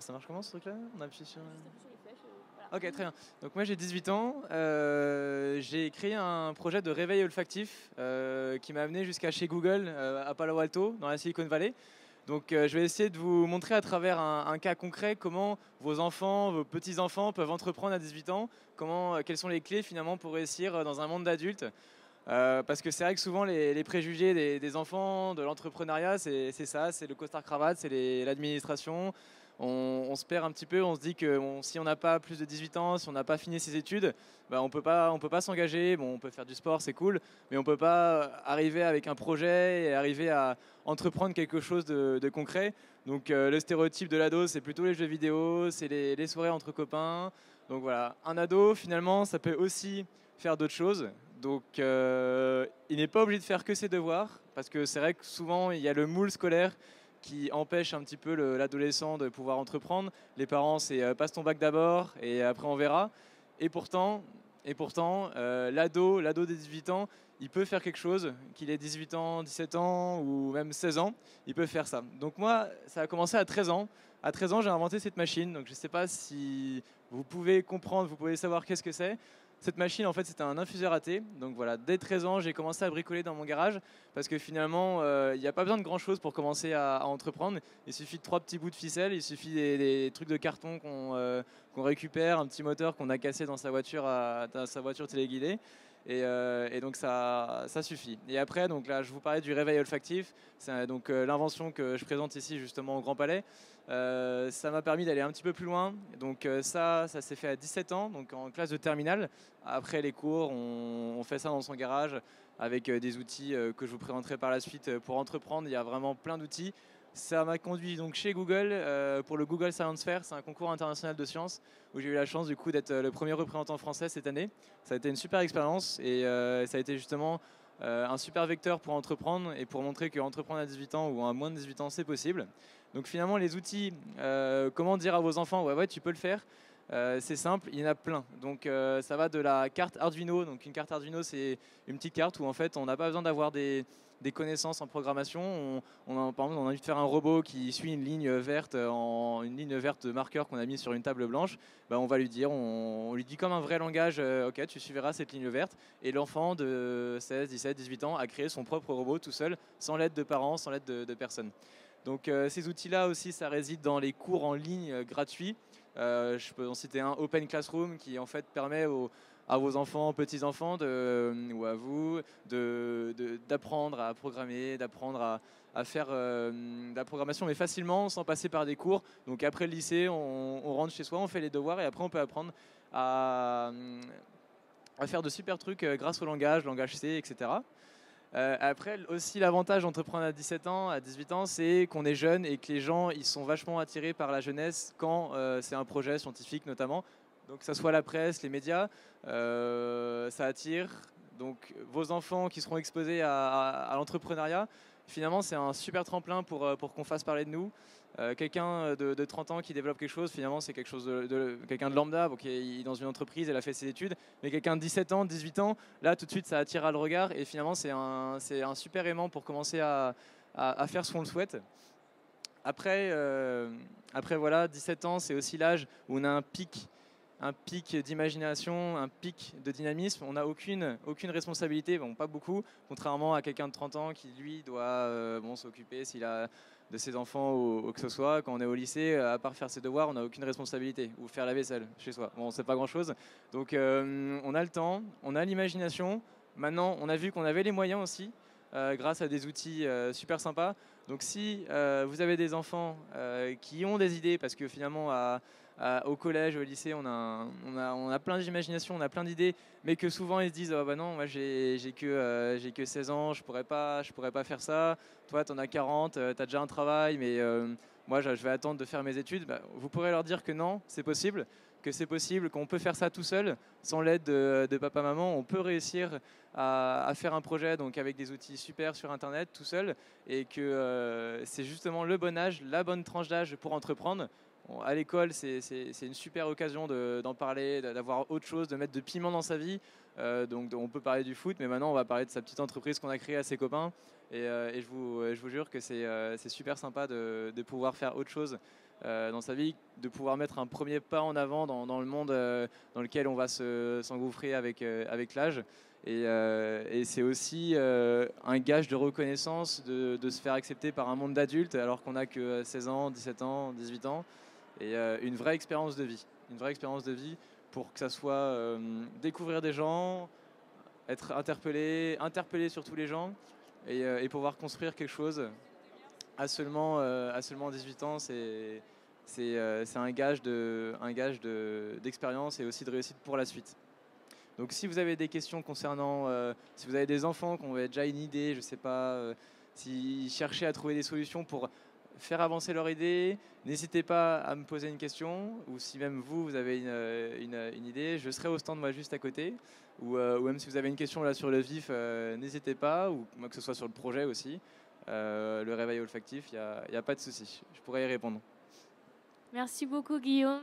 ça marche comment ce truc-là? On appuie sur... Juste appuie sur les flèches. Voilà. Ok, très bien. Donc moi j'ai 18 ans, j'ai créé un projet de réveil olfactif qui m'a amené jusqu'à chez Google à Palo Alto, dans la Silicon Valley. Donc je vais essayer de vous montrer à travers un cas concret comment vos enfants, vos petits-enfants peuvent entreprendre à 18 ans, quelles sont les clés finalement pour réussir dans un monde d'adultes. Parce que c'est vrai que souvent les préjugés des enfants, de l'entrepreneuriat, c'est ça, c'est le costard-cravate, c'est l'administration. On se perd un petit peu, on se dit que si on n'a pas plus de 18 ans, si on n'a pas fini ses études, bah, on peut pas s'engager. Bon, on peut faire du sport, c'est cool, mais on peut pas arriver avec un projet et arriver à entreprendre quelque chose de concret. Donc le stéréotype de l'ado, c'est plutôt les jeux vidéo, c'est les soirées entre copains. Donc voilà, un ado, finalement, ça peut aussi faire d'autres choses. Donc, il n'est pas obligé de faire que ses devoirs, parce que c'est vrai que souvent, il y a le moule scolaire qui empêche un petit peu l'adolescent de pouvoir entreprendre. Les parents, c'est passe ton bac d'abord et après on verra. Et pourtant, l'ado des 18 ans, il peut faire quelque chose, qu'il ait 18 ans, 17 ans ou même 16 ans, il peut faire ça. Donc moi, ça a commencé à 13 ans. À 13 ans, j'ai inventé cette machine. Donc je ne sais pas si vous pouvez comprendre, vous pouvez savoir qu'est-ce que c'est. Cette machine, en fait, c'était un infuseur à thé. Donc voilà, dès 13 ans, j'ai commencé à bricoler dans mon garage parce que finalement, il n'y a pas besoin de grand-chose pour commencer à entreprendre. Il suffit de 3 petits bouts de ficelle, il suffit des trucs de carton qu'on récupère, un petit moteur qu'on a cassé dans sa voiture, dans sa voiture téléguidée. Et donc ça suffit. Et après, donc là, je vous parlais du réveil olfactif. C'est donc l'invention que je présente ici justement au Grand Palais. Ça m'a permis d'aller un petit peu plus loin. Donc ça s'est fait à 17 ans, donc en classe de terminale. Après les cours, on fait ça dans son garage avec des outils que je vous présenterai par la suite pour entreprendre. Il y a vraiment plein d'outils. Ça m'a conduit donc chez Google pour le Google Science Fair. C'est un concours international de sciences où j'ai eu la chance du coup d'être le premier représentant français cette année. Ça a été une super expérience et ça a été justement un super vecteur pour entreprendre et pour montrer qu'entreprendre à 18 ans ou à moins de 18 ans, c'est possible. Donc finalement, les outils, comment dire à vos enfants, ouais, tu peux le faire. C'est simple, il y en a plein. Donc ça va de la carte Arduino. Donc une carte Arduino, c'est une petite carte où en fait, on n'a pas besoin d'avoir des connaissances en programmation. Par exemple, on a envie de faire un robot qui suit une ligne verte, une ligne verte de marqueur qu'on a mis sur une table blanche. Bah, on va lui dire, on lui dit comme un vrai langage, ok, tu suivras cette ligne verte. Et l'enfant de 16, 17, 18 ans a créé son propre robot tout seul, sans l'aide de parents, sans l'aide de personne. Donc ces outils-là aussi, ça réside dans les cours en ligne gratuits. Je peux en citer un, Open Classroom, qui en fait permet à vos enfants, petits-enfants ou à vous d'apprendre à programmer, d'apprendre à faire de la programmation, mais facilement, sans passer par des cours. Donc après le lycée, on rentre chez soi, on fait les devoirs et après on peut apprendre à, faire de super trucs grâce au langage C, etc. Après, aussi, l'avantage d'entreprendre à 17 ans, à 18 ans, c'est qu'on est jeune et que les gens ils sont vachement attirés par la jeunesse quand c'est un projet scientifique notamment. Donc, que ce soit la presse, les médias, ça attire. Donc, vos enfants qui seront exposés à l'entrepreneuriat, finalement, c'est un super tremplin pour qu'on fasse parler de nous. Quelqu'un de 30 ans qui développe quelque chose, finalement, c'est quelque chose quelqu'un de lambda, qui est dans une entreprise, elle a fait ses études. Mais quelqu'un de 17 ans, 18 ans, là, tout de suite, ça attirera le regard. Et finalement, c'est un super aimant pour commencer à faire ce qu'on le souhaite. Après, voilà, 17 ans, c'est aussi l'âge où on a un pic d'imagination, un pic de dynamisme. On n'a aucune responsabilité, bon, pas beaucoup, contrairement à quelqu'un de 30 ans qui, lui, doit s'occuper s'il a de ses enfants ou que ce soit. Quand on est au lycée, à part faire ses devoirs, on n'a aucune responsabilité. Ou faire la vaisselle chez soi. Bon, c'est pas grand-chose. Donc, on a le temps, on a l'imagination. Maintenant, on a vu qu'on avait les moyens aussi, grâce à des outils super sympas. Donc, si vous avez des enfants qui ont des idées, parce que finalement, au collège, au lycée, on a plein d'imagination, on a plein d'idées, mais que souvent ils se disent, oh, bah non, moi j'ai que 16 ans, je pourrais pas faire ça. Toi, tu en as 40, tu as déjà un travail, mais moi je vais attendre de faire mes études. Bah, vous pourrez leur dire que non, c'est possible, qu'on peut faire ça tout seul, sans l'aide de papa, maman. On peut réussir à faire un projet donc avec des outils super sur Internet, tout seul, et que c'est justement le bon âge, la bonne tranche d'âge pour entreprendre. Bon, à l'école, c'est une super occasion d'en parler, d'avoir autre chose, de mettre de piment dans sa vie. Donc on peut parler du foot, mais maintenant on va parler de sa petite entreprise qu'on a créée à ses copains. Et je vous jure que c'est super sympa de pouvoir faire autre chose dans sa vie, de pouvoir mettre un premier pas en avant dans le monde dans lequel on va s'engouffrer avec l'âge. Et c'est aussi un gage de reconnaissance de se faire accepter par un monde d'adultes alors qu'on n'a que 16 ans, 17 ans, 18 ans. Et une vraie expérience de vie. Une vraie expérience de vie pour que ça soit découvrir des gens, être interpellé sur tous les gens et pouvoir construire quelque chose à seulement 18 ans, c'est un gage d'expérience et aussi de réussite pour la suite. Donc si vous avez des questions concernant, si vous avez des enfants qui ont déjà une idée, je ne sais pas, s'ils cherchaient à trouver des solutions pour faire avancer leur idée, n'hésitez pas à me poser une question, ou si même vous avez une idée, je serai au stand moi juste à côté, ou même si vous avez une question là sur le vif, n'hésitez pas, ou que ce soit sur le projet aussi, le réveil olfactif, il n'y a pas de souci, je pourrais y répondre. Merci beaucoup Guillaume.